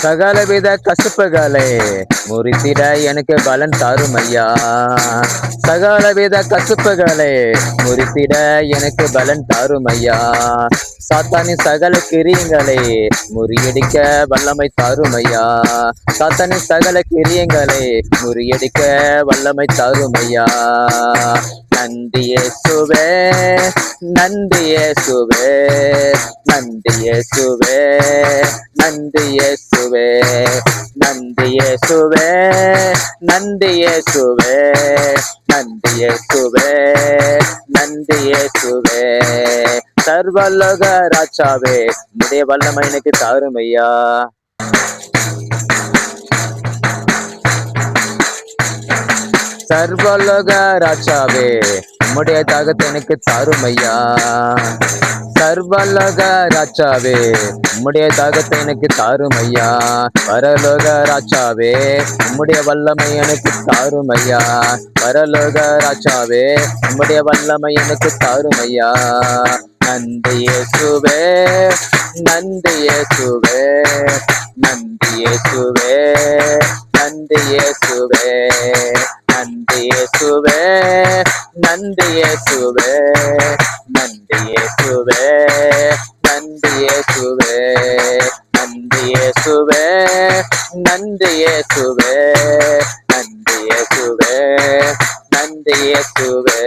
சகலவித கசுப்புகளை முறித்திட எனக்கு பலன் தாரும் ஐயா. சகலவித கசுப்புகளை முறித்திட எனக்கு பலன் தாரும் ஐயா. சாத்தானின் சகல கிரியங்களை முறியடிக்க வல்லமை தாரும் ஐயா. சாத்தானின் சகல கிரியங்களை முறியடிக்க வல்லமை தாரும் ஐயா. நன்றி இயேசுவே, நன்றி இயேசுவே, நன்றி இயேசுவே, நன்றி இயேசுவே, நன்றி இயேசுவே, நன்றி இயேசுவே, நன்றி இயேசுவே, நன்றி இயேசுவே. சர்வலோக ராஜாவே, உம்முடைய வல்லமை எனக்கு தாரும் ஐயா. சர்வலோக ராஜாவே, உம்முடைய தாகத்தை எனக்கு தாரும் ஐயா. சர்வலோக ராஜாவே, உம்முடைய தாகத்தை எனக்கு தாரும் ஐயா. பரலோக ராஜாவே, உம்முடைய வல்லமை எனக்கு தாரும் ஐயா. பரலோக ராஜாவே, உம்முடைய வல்லமை எனக்கு தாரும் ஐயா. நன்றி இயேசுவே, நன்றி இயேசுவே, நன்றி இயேசுவே, நன்றி இயேசுவே, நன்றி இயேசுவே, நன்றி இயேசுவே, நன்றி இயேசுவே, நன்றி இயேசுவே, நன்றி இயேசுவே, நன்றி இயேசுவே, நன்றி இயேசுவே, நன்றி இயேசுவே.